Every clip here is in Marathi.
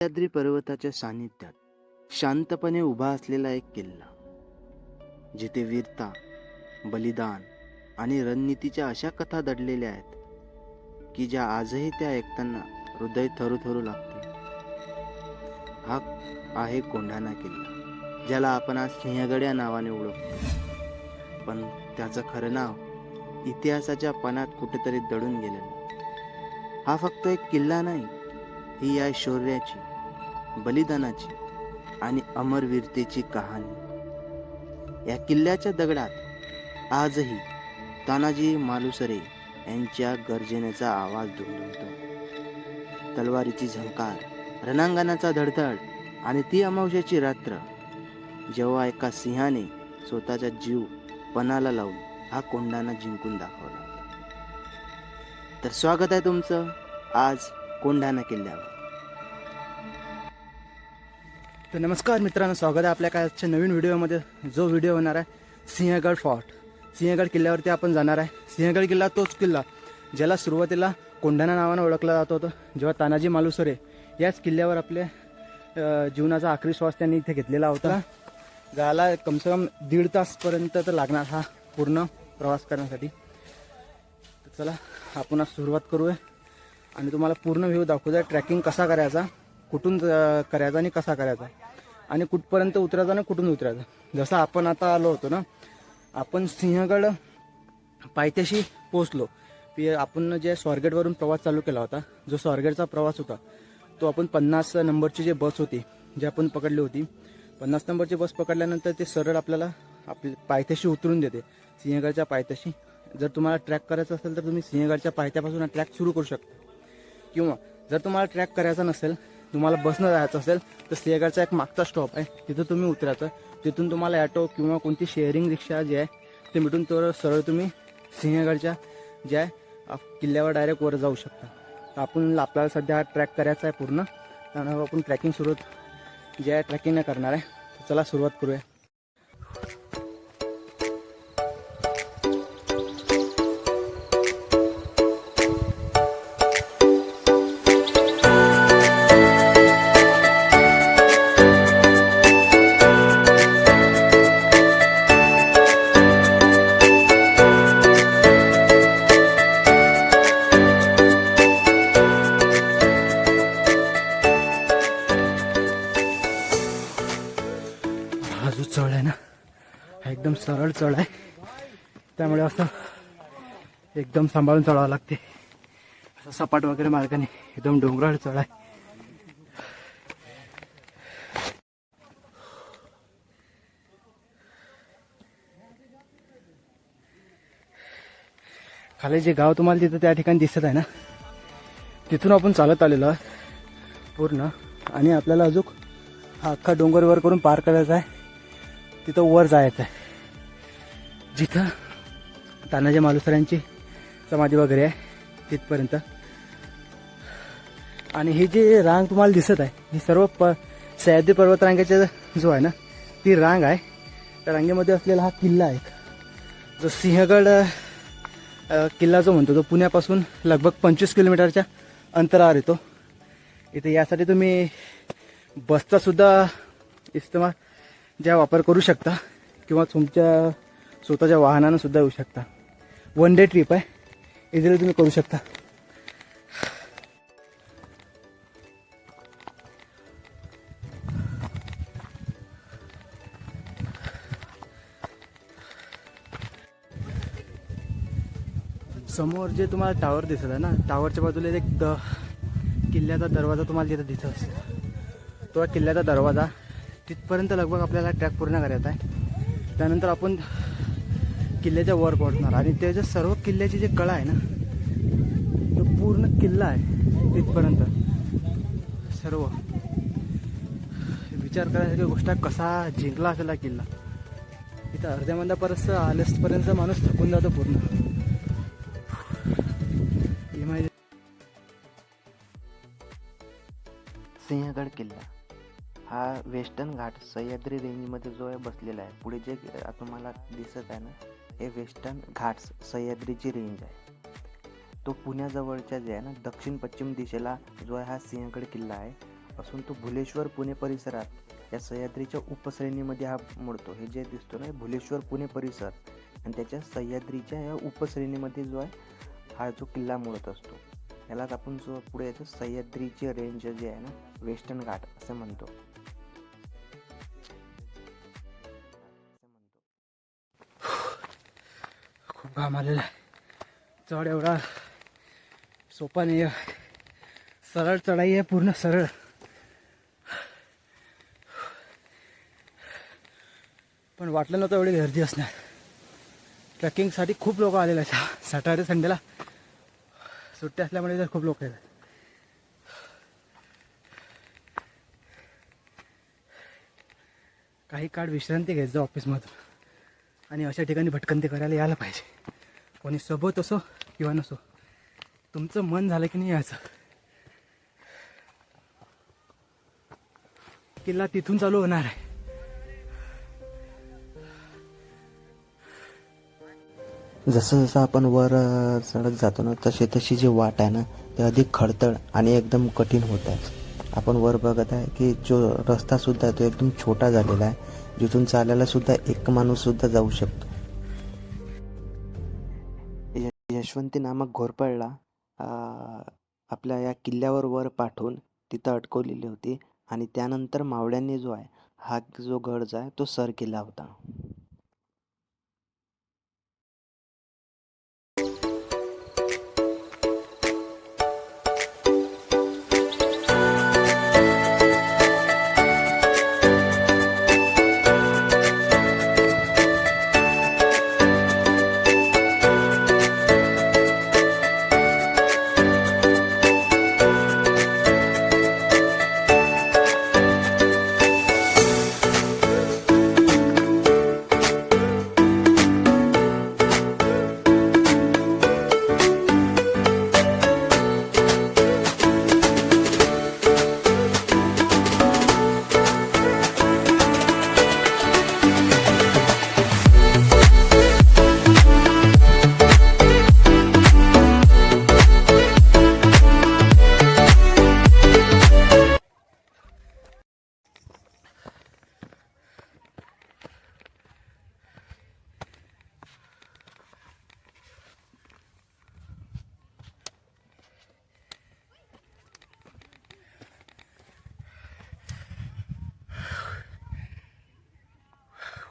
सह्याद्री पर्वताच्या सानिध्यात शांतपणे उभा असलेला एक किल्ला, जिथे वीरता, बलिदान आणि रणनीतीच्या अशा कथा दडलेल्या आहेत की ज्या आजही त्या ऐकताना हृदय थरू लागते. हा आहे कोंढाणा किल्ला, ज्याला आपण आज सिंहगड या नावाने ओळखतो. पण त्याचं खरं नाव इतिहासाच्या पानात कुठेतरी दडून गेलेलं. हा फक्त एक किल्ला नाही, ही या शौर्याची, बलिदानाची आणि अमरवीरतेची कहाणी. या किल्ल्याच्या दगडात आजही तानाजी मालुसरे यांच्या गर्जनेचा आवाज दुमदुमतो. तलवारीची झंकार, रणांगणाचा धडधड आणि ती अमावस्येची रात्र, जेव्हा एका सिंहाने स्वतःचा जीव पणाला लावून हा कोंढाणा जिंकून दाखवला. तर स्वागत आहे तुमचं आज कोंढाणा किल्ल्यावर. तर नमस्कार मित्रांनो, स्वागत आहे आपल्या काय आजच्या नवीन व्हिडिओमध्ये. जो व्हिडिओ होणार आहे सिंहगड फोर्ट, सिंहगड किल्ल्यावरती आपण जाणार आहे. सिंहगड किल्ला तोच किल्ला ज्याला सुरुवातीला कोंढाणा नावानं ओळखलं जात होतं, जेव्हा तानाजी मालुसरे याच किल्ल्यावर आपल्या जीवनाचा आखरी श्वास त्यांनी इथे घेतलेला होता. जायला कमसे कम 1.5 तासपर्यंत तर लागणार हा पूर्ण प्रवास करण्यासाठी. तर चला आपण आज सुरुवात करूया आणि तुम्हाला पूर्ण व्ह्यू दाखवूया. ट्रॅकिंग कसा करायचा, कुठून करायचा आणि कसा करायचा, आणि कुठपर्यंत उतरायचं आणि कुठून उतरायचं. जसं आपण आता आलो होतो ना, आपण सिंहगड पायथ्याशी पोचलो. आपण जे स्वारगेटवरून प्रवास चालू केला होता, जो स्वारगेटचा प्रवास होता तो आपण 50 नंबरची जी बस होती जी आपण पकडली होती, 50 नंबरची बस पकडल्यानंतर ते सरळ आपल्याला आपल्या पायथ्याशी उतरून देते, सिंहगडच्या पायथ्याशी. जर तुम्हाला ट्रॅक करायचा असेल तर तुम्ही सिंहगडच्या पायथ्यापासून ट्रॅक सुरू करू शकता, किंवा जर तुम्हाला ट्रॅक करायचा नसेल, तुम्हाला बसनं जायचं असेल तर सिंहगडचा एक मागचा स्टॉप आहे, तिथं तुम्ही उतरायचं. तिथून तुम्हाला ॲटो किंवा कोणती शेअरिंग रिक्षा जी आहे ते मिटून तर सरळ तुम्ही सिंहगडच्या जे आहे किल्ल्यावर डायरेक्ट वर जाऊ शकता. तर आपल्याला सध्या हा ट्रॅक करायचा आहे पूर्ण, त्यामुळे आपण ट्रॅकिंग सुरुवात जे आहे ट्रॅकिंग करणार आहे. चला सुरुवात करूया. हा जो चढ आहे ना, हा एकदम सरळ चढ आहे, त्यामुळे असं एकदम सांभाळून चढावं लागते. असं सपाट वगैरे मार्गाने एकदम डोंगराळ चढ आहे. खाली जे गाव तुम्हाला तिथं त्या ठिकाणी दिसत आहे ना, तिथून आपण चालत आलेलो आहे पूर्ण. आणि आपल्याला अजून हा अख्खा डोंगर वर करून पार करायचा आहे. तिथं वर जायचं आहे जिथं तानाजी मालुसऱ्यांची समाधी वगैरे आहे, तिथपर्यंत. आणि ही जी रांग तुम्हाला दिसत आहे, ही सर्व सह्याद्री पर्वतरांगेचा जो आहे ना, ती रांग आहे. त्या रांगेमध्ये असलेला हा किल्ला आहे, जो सिंहगड किल्ला जो म्हणतो, तो पुण्यापासून लगभग 25 किलोमीटरच्या अंतरावर येतो. इथे यासाठी तुम्ही बसचा सुद्धा इस्तेमाल वापर करू शकता, किंवा तुमच्या स्वतःच्या वाहनानं सुद्धा येऊ शकता. 1 डे ट्रिप आहे, इझिली तुम्ही करू शकता. समोर जे तुम्हाला टावर दिसत आहे ना, टावरच्या बाजूला एक किल्ल्याचा दरवाजा तुम्हाला तिथं दिसत असेल. तो किल्ल्याचा दरवाजा तिथपर्यंत लगभग आपल्याला ट्रॅक पूर्ण करायचा आहे. त्यानंतर आपण किल्ल्याच्या वर पोहोचणार, आणि त्याच्या सर्व किल्ल्याची जे कळा आहे ना, तो पूर्ण किल्ला आहे तिथपर्यंत सर्व. विचार करायची गोष्ट आहे, कसा जिंकला असेल हा किल्ला. इथं अर्ध्या मंदापर्यंत आलेसपर्यंत माणूस थकून जातो पूर्ण. सिंहगड किल्ला हा वेस्टर्न घाट सह्याद्री रेंजमध्ये जो आहे बसलेला आहे. पुढे जे तुम्हाला दिसत आहे ना, हे वेस्टर्न घाट्स सह्याद्रीची रेंज आहे. तो पुण्याजवळच्या जे आहे ना, दक्षिण पश्चिम दिशेला जो आहे हा सिंहगड किल्ला आहे. असून तो भुलेश्वर पुणे परिसरात या सह्याद्रीच्या उपश्रेणीमध्ये हा मोडतो. हे जे दिसतो ना भुलेश्वर पुणे परिसर आणि त्याच्या सह्याद्रीच्या या उपश्रेणीमध्ये जो आहे हा जो किल्ला मोडत असतो. यालाच आपण जो पुढे याचं सह्याद्रीची रेंज जे आहे ना वेस्टर्न घाट असं म्हणतो. खूप घाम आलेला आहे. चढ एवढा सोपा नाही आहे. सरळ चढाई आहे, पूर्ण सरळ. पण वाटलं नव्हतं एवढी गर्दी असणार. ट्रेकिंगसाठी खूप लोक आलेले आहेत. सॅटर्डे संडेला सुट्टी असल्यामुळे तर खूप लोक येतात. काही काळ विश्रांती घ्यायचं ऑफिसमधून आणि अशा ठिकाणी भटकंती करायला यायला पाहिजे. कोणी सोबत असो किंवा नसो, तुमचं मन झालं की नाही यायचं. किल्ला तिथून चालू होणार आहे. जसं जसं आपण वर चढत जातो ना तशी जी वाट आहे ना ते अधिक खडतळ आणि एकदम कठीण होत आहे. आपण वर बघत आहे की जो रस्ता सुद्धा तो एकदम छोटा झालेला आहे, जिथून चालायला सुद्धा एक माणूस सुद्धा जाऊ शकतो. यशवंती नामक घोरपडला आपल्या या किल्ल्यावर वर पाठवून तिथं अडकवलेली होती आणि त्यानंतर मावळ्यांनी जो आहे हा जो गड जो आहे तो सर केला होता.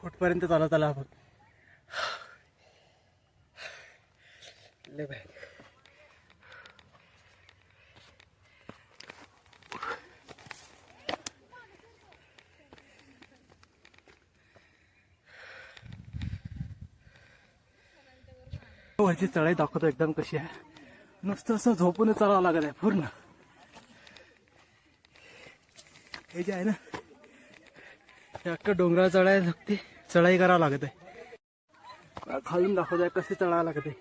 कुठपर्यंत चालत आला आपण. लय भारी. वरची चढाई दाखवतो एकदम कशी आहे. नुसतं असं झोपून चालावं लागत आहे पूर्ण. हे जे आहे ना हे अख्खं डोंगराळ चढाई करावं लागत आहे. खालून दाखवत आहे कसे चढावं लागत आहे.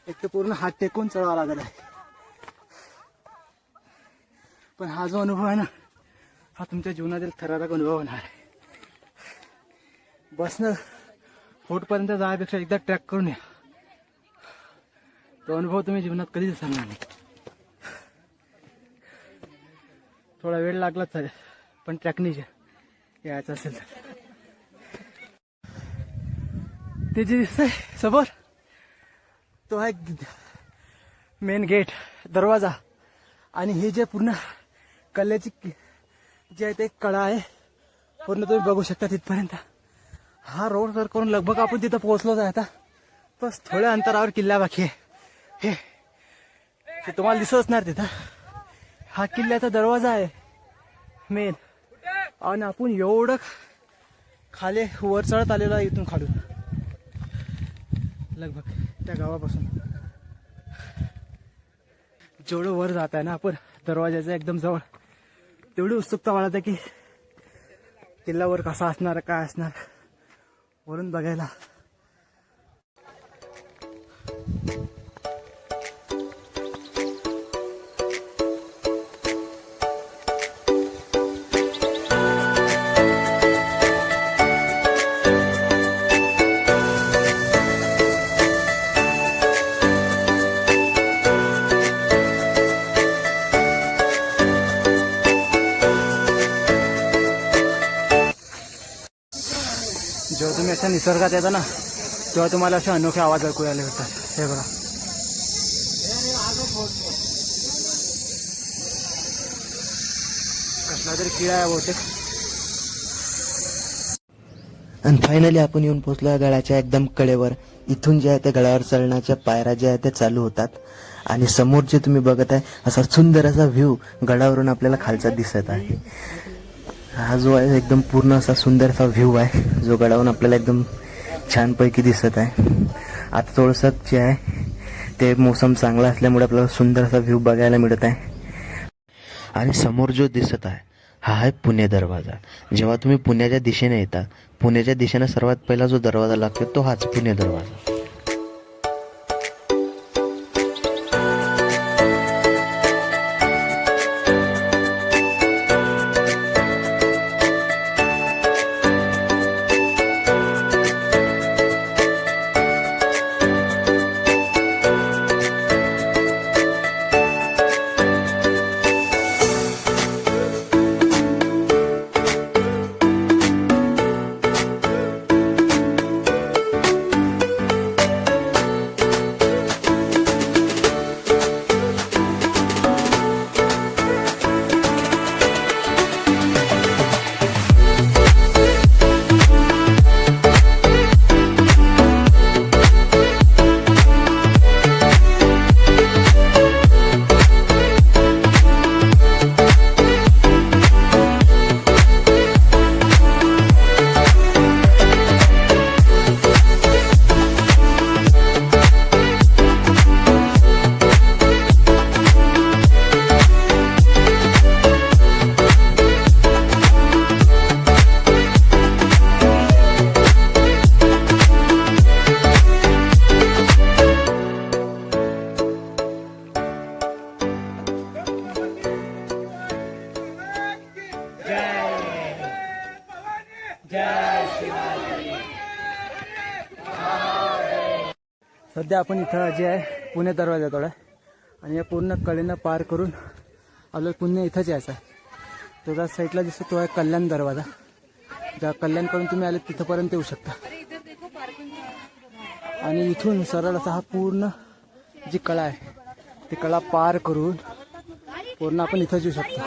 एक तर पूर्ण हात टेकून चढावं लागत आहे. पण हा जो अनुभव आहे ना हा तुमच्या जीवनातील थरारक अनुभव होणार आहे. बसनं फोटपर्यंत जाण्यापेक्षा एकदा ट्रॅक करून या. तो अनुभव तुम्ही जीवनात कधीच सांगणार नाही. थोडा वेळ लागलाच चालेल पण ट्रॅकनी यायचं असेल तर. ते जे दिसतंय समोर तो आहे मेन गेट, दरवाजा. आणि हे जे पूर्ण कल्ल्याची जे आहे ते कडा आहे पूर्ण तुम्ही बघू शकता तिथपर्यंत. हा रोड सर करून लगभग आपण तिथं पोहोचलो आहे आता. बस थोड्या अंतरावर किल्ला बाकी आहे. हे तुम्हाला दिसत असणार तिथं. हा किल्ल्याचा दरवाजा आहे मेन. आणि आपण एवढं खाली वर चढत आलेलो आहे इथून खालून लगभग त्या गावापासून. जेवढं वर जात आहे ना आपण दरवाजाच्या एकदम जवळ तेवढी उत्सुकता वाढत आहे की किल्ल्यावर कसा असणार काय असणार वरून बघायला. तुम्ही अशा निसर्गात येता ना तेव्हा तुम्हाला असे अनोखे आवाज ऐकू यायला भेटतात. हे बघा, कसला तरी किडा आहे बहुतेक. आणि फायनली आपण येऊन पोहोचलो गडाच्या एकदम कडेवर. इथून जे आहे त्या गडावर चढण्याच्या पायऱ्या ज्या आहेत त्या चालू होतात आणि समोर जे तुम्ही बघत आहे असा सुंदर असा व्ह्यू गडावरून आपल्याला खालचा दिसत आहे. हा जो आहे एकदम पूर्ण असा सुंदर असा व्ह्यू आहे जो गडावरून आपल्याला एकदम छानपैकी दिसत आहे. आता थोडंसं जे आहे ते मोसम चांगला असल्यामुळे आपल्याला सुंदर असा व्ह्यू बघायला मिळत आहे. आणि समोर जो दिसत आहे हा आहे पुणे दरवाजा. जेव्हा तुम्ही पुण्याच्या दिशेने येता, पुण्याच्या दिशेने सर्वात पहिला जो दरवाजा लागतो तो हाच पुणे दरवाजा. सध्या आपण इथं जे आहे पुणे दरवाजाजवळ आहे आणि या पूर्ण कडेनं पार करून आपल्याला पुणे इथंच यायचं आहे. तो त्या साईडला दिसतो तो आहे कल्याण दरवाजा. ज्या कल्याणकडून तुम्ही आले तिथंपर्यंत येऊ शकता. आणि इथून सरळ असा हा पूर्ण जी कळा आहे ती कळा पार करून पूर्ण आपण इथंच येऊ शकतो.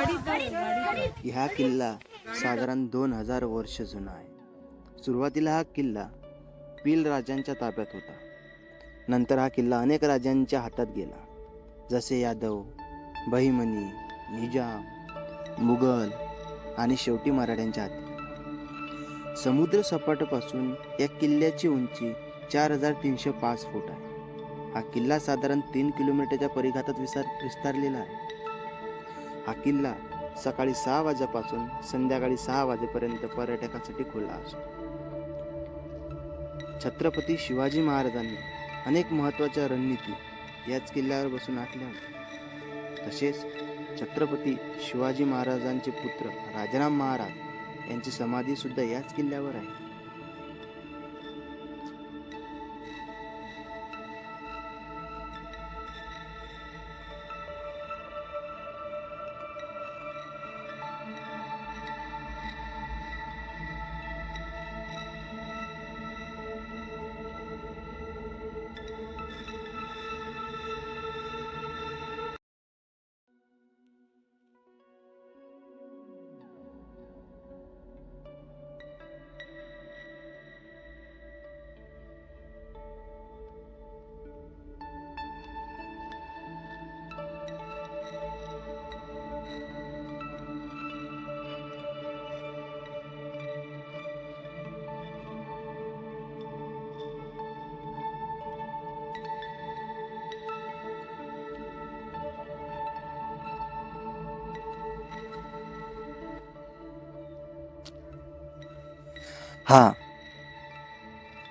हा किल्ला साधारण 2000 वर्ष जुना आहे. सुरुवातीला हा किल्ला पिल राजांच्या ताब्यात होता. नंतर हा किल्ला अनेक राजांच्या हातात गेला, जसे यादव, बहिमनी, निजाम, मुघल आणि शेवटी मराठ्यांच्या हाती. समुद्र सपाटापासून या किल्ल्याची उंची 4305 फूट आहे. हा किल्ला साधारण 3 किलोमीटरच्या परिघातात विस्तारलेला आहे. हा किल्ला सकाळी 6 वाजेपासून संध्याकाळी 6 वाजेपर्यंत पर्यटकांसाठी खुला असतो. छत्रपती शिवाजी महाराजांनी अनेक महत्त्वाच्या रणनीती याच किल्ल्यावर बसून आखल्या होत्या. तसेच छत्रपती शिवाजी महाराजांचे पुत्र राजाराम महाराज यांची समाधी सुद्धा याच किल्ल्यावर आहे.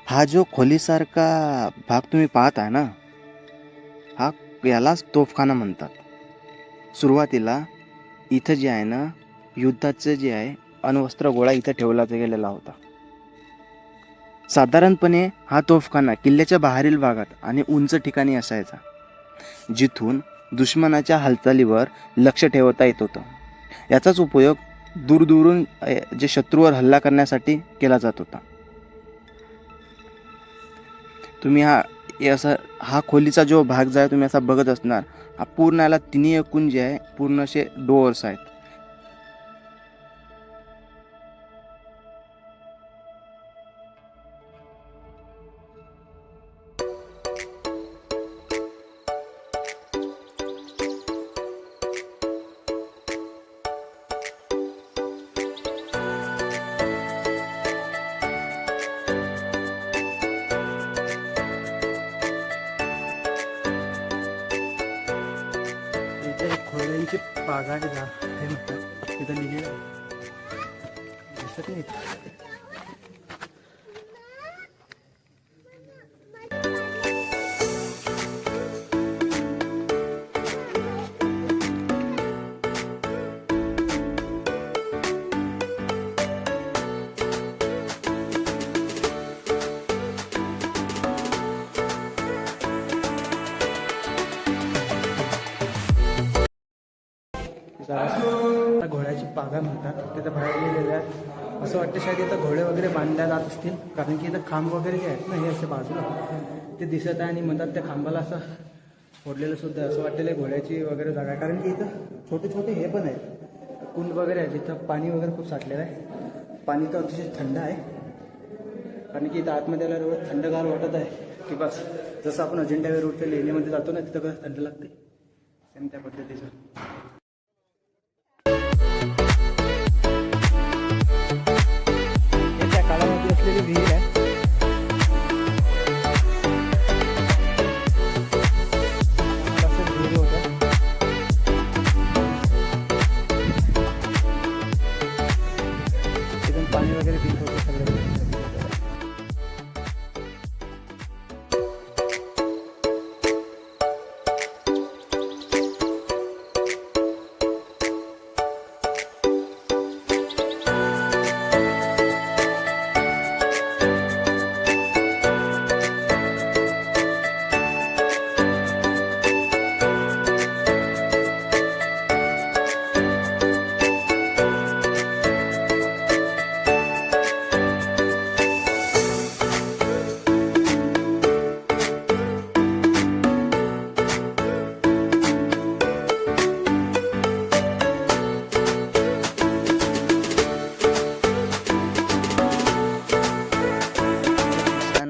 हा जो खोलीसारखा भाग तुम्ही पाहत आहे ना, हा यालाच तोफखाना म्हणतात. सुरुवातीला इथं जे आहे ना, युद्धाचं जे आहे अण्वस्त्र गोळा इथं ठेवला गेलेला होता. साधारणपणे हा तोफखाना किल्ल्याच्या बाहेरील भागात आणि उंच ठिकाणी असायचा, जिथून दुश्मनाच्या हालचालीवर लक्ष ठेवता येत होतं. याचाच उपयोग दूरदूरून जे शत्रूवर हल्ला करण्यासाठी केला जात होता. तुम्ही हा खोलीचा जो भाग जो आहे तुम्ही असा बघत असणार, हा पूर्ण याला तिन्ही एकूण जे आहे पूर्ण असे डोअर्स आहेत. इथे खोल्यांची बागा आहे ना, हे म्हणतात तिथं लिहिलेलं आहे. दिसत नाही. आता घोड्याची पागा म्हणतात, तिथं बाहेर लिहिलेलं आहे. असं वाटतं शायद इथं घोडे वगैरे बांधल्या जात असतील, कारण की इथं खांब वगैरे जे आहेत ना हे असे बाजूला ते दिसत आहे. आणि म्हणतात त्या खांबाला असं फोडलेलं सुद्धा असं वाटलेलं घोड्याची वगैरे जागा आहे. कारण की इथं छोटे छोटे हे पण आहेत, कुंड वगैरे आहे जिथं पाणी वगैरे खूप साठलेलं आहे. पाणी तर अतिशय थंड आहे, कारण की इथं आतमध्ये आल्यावर एवढं थंडगार वाटत आहे की बस जसं आपण अजिंठा वेरूळच्या लेणीमध्ये जातो ना तिथं कसं थंड लागते सेम त्या पद्धतीचं. त्या काळामध्ये असलेली विहीर आहे. असं विहीर होतं. तिथून पाणी वगैरे पित होतं सगळं.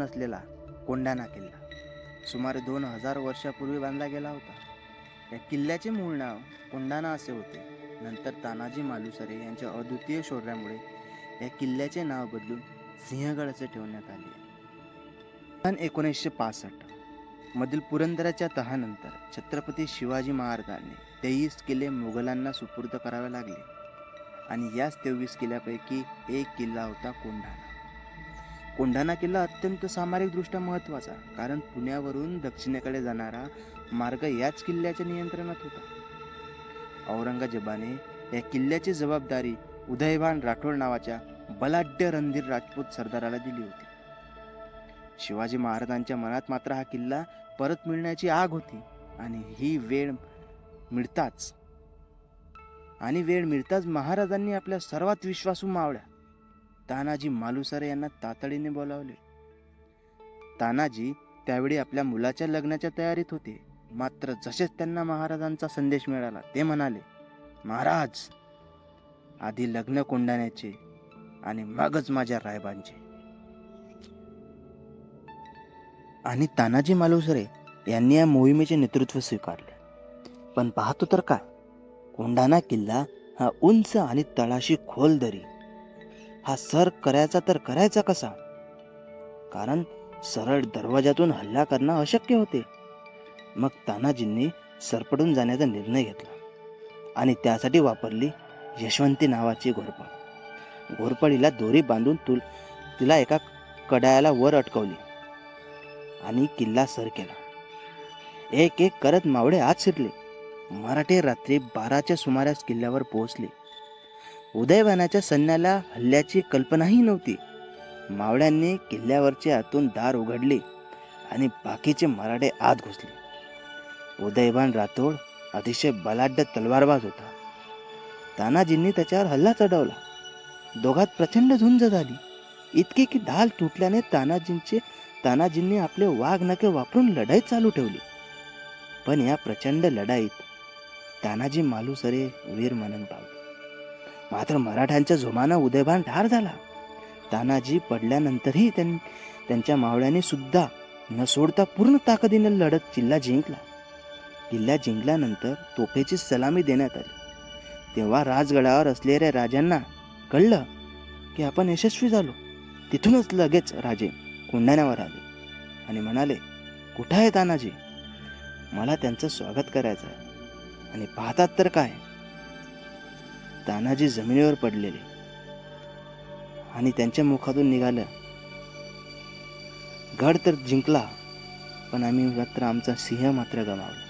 असलेला कोंढाणा किल्ला सुमारे 2000 वर्षापूर्वी बांधला गेला होता. या किल्ल्याचे मूळ नाव कोंढाणा असे होते. नंतर तानाजी मालुसरे यांच्या अद्वितीय शौर्यामुळे या किल्ल्याचे नाव बदलून सिंहगड असे ठेवण्यात आले. सन 1965 मधील पुरंदराच्या तहानंतर छत्रपती शिवाजी महाराजांनी 23 किल्ले मुघलांना सुपूर्द करावे लागले आणि याच 23 किल्ल्यापैकी एक किल्ला होता कोंढाणा. कोंढाणा किल्ला अत्यंत सामरिकदृष्ट्या महत्त्वाचा, कारण पुण्यावरून दक्षिणेकडे जाणारा मार्ग याच किल्ल्याच्या नियंत्रणात होता. औरंगजेबाने या किल्ल्याची जबाबदारी उदयभान राठोड नावाच्या बलाढ्य रणधीर राजपूत सरदाराला दिली होती. शिवाजी महाराजांच्या मनात मात्र हा किल्ला परत मिळण्याची आग होती आणि वेळ मिळताच महाराजांनी आपल्या सर्वात विश्वासू मावळ्या तानाजी मालुसरे यांना तातडीने बोलावले. तानाजी त्यावेळी आपल्या मुलाच्या लग्नाच्या तयारीत होते. मात्र जसेच त्यांना महाराजांचा संदेश मिळाला ते म्हणाले, महाराज, आधी लग्न कोंढाण्याचे आणि मगच माझ्या रायबांचे. आणि तानाजी मालुसरे यांनी या मोहिमेचे नेतृत्व स्वीकारले. पण पाहतो तर काय, कोंढाणा किल्ला हा उंच आणि तळाशी खोल दरी, हा सर करायचा तर करायचा कसा? कारण सरळ दरवाजातून हल्ला करणं अशक्य होते. मग तानाजींनी सरपटून जाण्याचा निर्णय घेतला आणि त्यासाठी वापरली यशवंती नावाची घोरपड. घोरपडीला दोरी बांधून तिला एका कडायाला वर अटकवली आणि किल्ला सर केला. एक एक करत मावळे आत शिरले. मराठे रात्री 12च्या सुमारास किल्ल्यावर पोहोचले. उदयभानाच्या सैन्याला हल्ल्याची कल्पनाही नव्हती. मावळ्यांनी किल्ल्यावरचे आतून दार उघडले आणि बाकीचे मराठे आत घुसले. उदयभान राठोड अतिशय बलाढ्य तलवारबाज होता. तानाजींनी त्याच्यावर हल्ला चढवला. दोघात प्रचंड झुंज झाली, इतके की ढाल तुटल्याने तानाजींचे तानाजींनी आपले वाघ नखे वापरून लढाई चालू ठेवली. पण या प्रचंड लढाईत तानाजी मालुसरे वीर मरण पावले. मात्र मराठ्यांच्या जोमानं उदयभान ठार झाला. तानाजी पडल्यानंतरही त्यांच्या मावळ्यांनी सुद्धा न सोडता पूर्ण ताकदीने लढत किल्ला जिंकला. किल्ला जिंकल्यानंतर तोफेची सलामी देण्यात आली. तेव्हा राजगडावर असलेल्या राजांना कळलं की आपण यशस्वी झालो. तिथूनच लगेच राजे कोंढाण्यावर आले आणि म्हणाले, कुठं आहे तानाजी? मला त्यांचं स्वागत करायचं आहे. आणि पाहतात तर काय, तानाजी जमिनीवर पडलेले आणि त्यांच्या मुखातून निघालं, गड तर जिंकला पण आम्ही मात्र आमचा सिंह मात्र गमावला.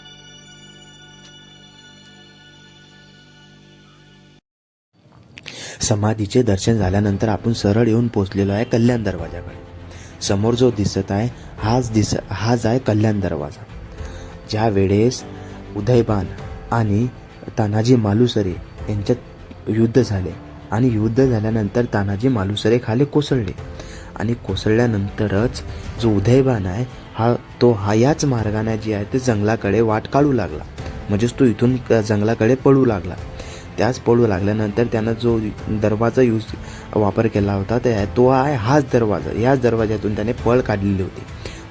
समाधीचे दर्शन झाल्यानंतर आपण सरळ येऊन पोहोचलेलो आहे कल्याण दरवाजाकडे. समोर जो दिसत आहे हाच आहे कल्याण दरवाजा. ज्या वेळेस उदयभान आणि तानाजी मालुसरे यांच्यात युद्ध झाले आणि युद्ध झाल्यानंतर तानाजी मालुसरे खाली कोसळले आणि कोसळल्यानंतरच जो उदयभान आहे हा याच मार्गाने जे आहे ते जंगलाकडे वाट काढू लागला. म्हणजेच तो इथून जंगलाकडे पळू लागला. त्याच पळू लागल्यानंतर त्यानं जो दरवाजा वापर केला होता तो आहे हाच दरवाजा. याच दरवाजातून त्याने पळ काढलेली होती.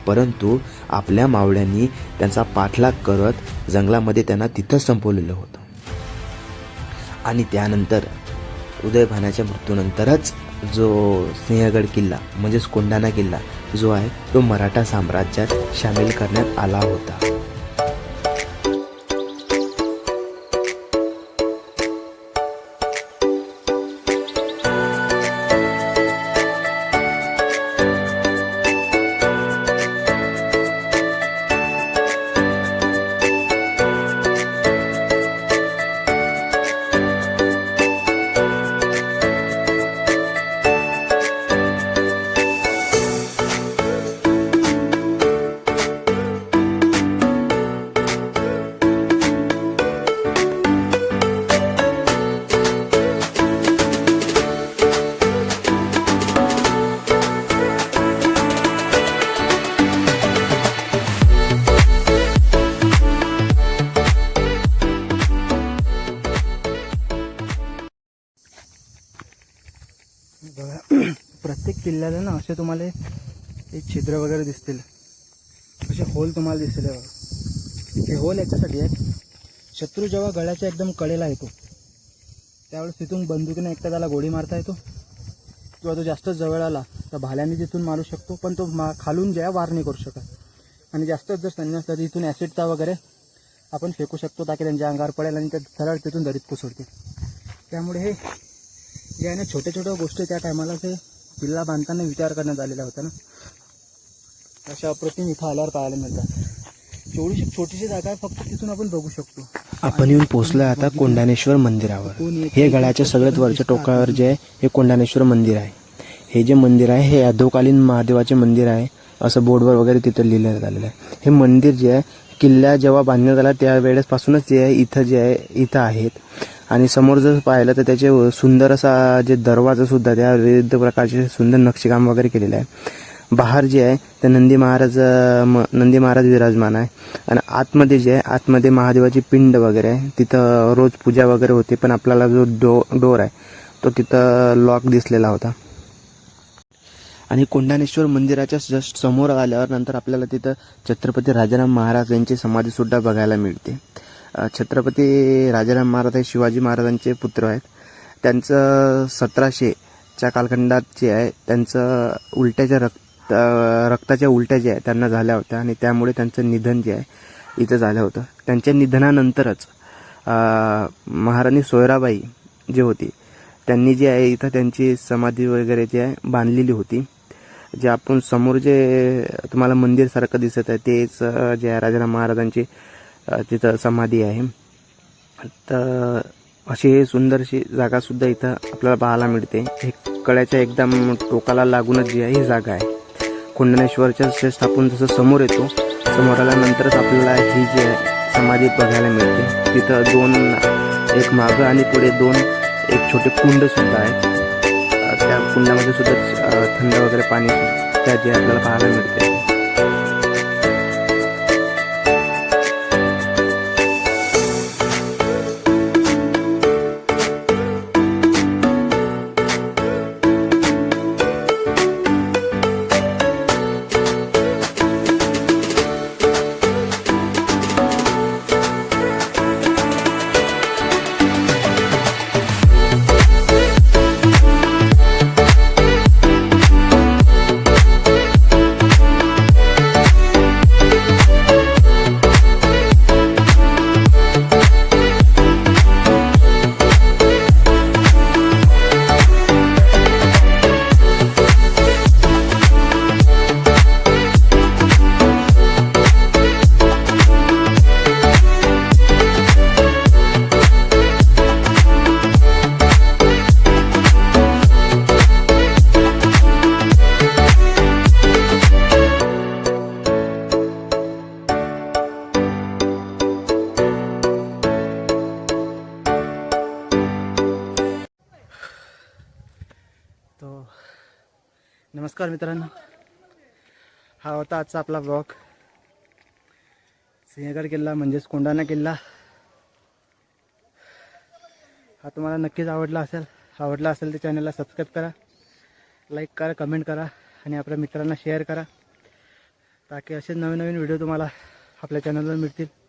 परंतु आपल्या मावळ्यांनी त्यांचा पाठलाग करत जंगलामध्ये त्यांना तिथंच संपवलेलं होतं. आणि त्यानंतर उदयभानाच्या मृत्यूनंतरच जो सिंहगड किल्ला म्हणजेच कोंढाणा किल्ला जो आहे तो मराठा साम्राज्यात सामील करण्यात आला होता. बघा, प्रत्येक किल्ल्याला ना असे तुम्हाला एक छिद्र वगैरे दिसतील, असे होल तुम्हाला दिसतील. बघा, हे होल याच्यासाठी आहेत, शत्रू जेव्हा गळ्याच्या एकदम कडेला येतो त्यावेळेस तिथून बंदुकीने एकटा त्याला गोळी मारता येतो किंवा तो जास्त जवळ आला तर भाल्याने तिथून मारू शकतो, पण तो खालून जे आहे वार नाही करू शकत. आणि जास्तच जर सैन्य असलं तर इथून ॲसिडचा वगैरे आपण फेकू शकतो ताकी त्यांच्या अंगावर पडेल आणि ते सरळ तिथून दरीत कोसळतील. त्यामुळे हे जे आहे ना छोट्या छोट्या गोष्टी त्या टायमाला ते किल्ला बांधताना विचार करण्यात आलेला होता ना, अशा अप्रतिम इथं आल्यावर पाहायला मिळतात. छोटीशी जागा आहे, फक्त तिथून आपण बघू शकतो. आपण येऊन पोहोचलोय आता कोंढाणेश्वर मंदिरावर. हे गडाच्या सगळ्यात वरच्या टोकावर जे आहे हे कोंढाणेश्वर मंदिर आहे. हे जे मंदिर आहे हे यादवकालीन महादेवाचे मंदिर आहे असं बोर्डवर वगैरे तिथं लिहिण्यात आलेलं आहे. हे मंदिर जे आहे किल्ला जेव्हा बांधण्यात आला त्यावेळेसपासूनच जे आहे इथं आहेत. आणि समोर जर पाहिलं तर त्याचे सुंदर असा जे दरवाजा सुद्धा त्या विविध प्रकारचे सुंदर नक्षीकाम वगैरे केलेलं आहे. बाहेर जे आहे ते नंदी महाराज विराजमान आहे. आणि आतमध्ये जे आहे आतमध्ये महादेवाची पिंड वगैरे आहे. तिथं रोज पूजा वगैरे होते, पण आपल्याला जो डोर आहे तो तिथं लॉक दिसलेला होता. आणि कोंढाणेश्वर मंदिराच्या जस्ट समोर आल्यावर नंतर आपल्याला तिथं छत्रपती राजाराम महाराज यांची समाधीसुद्धा बघायला मिळते. छत्रपती राजाराम महाराज हे शिवाजी महाराजांचे पुत्र आहेत. त्यांचं 1700च्या कालखंडात जे आहे त्यांचं रक्ताच्या उलट्या जे आहे त्यांना झाल्या होत्या आणि त्यामुळे त्यांचं निधन जे आहे इथं झालं होतं. त्यांच्या निधनानंतरच महाराणी सोयराबाई जे होती त्यांनी जे आहे इथं त्यांची समाधी वगैरे जे आहे बांधलेली होती. जे आपण समोर जे तुम्हाला मंदिरसारखं दिसत आहे तेच जे आहे राजाराम महाराजांची तिथं समाधी आहे. तर अशी सुंदरशी जागासुद्धा इथं आपल्याला पाहायला मिळते. हे कळ्याच्या एकदम टोकाला लागूनच जी आहे ही जागा आहे. कोंढाणेश्वरच्या जस्ट आपण जसं समोर येतो, समोर आल्यानंतरच आपल्याला ही जी आहे समाधी बघायला मिळते. तिथं दोन, एक मागं आणि पुढे एक छोटे कुंड सुद्धा आहेत. त्या कुंडामध्ये सुद्धा थंड वगैरे पाणी इत्यादी आपल्याला पाहायला मिळते. तो नमस्कार मित्रांनो, हा होता आजचा आपला ब्लॉग. सिंहगड किल्ला म्हणजेच कोंढाणा किल्ला हा तुम्हाला नक्कीच आवडला असेल तर चॅनलला सबस्क्राईब करा, लाईक करा, कमेंट करा आणि आपल्या मित्रांना शेअर करा, ताकी असे नवीन व्हिडिओ तुम्हाला आपल्या चॅनलवर मिळतील.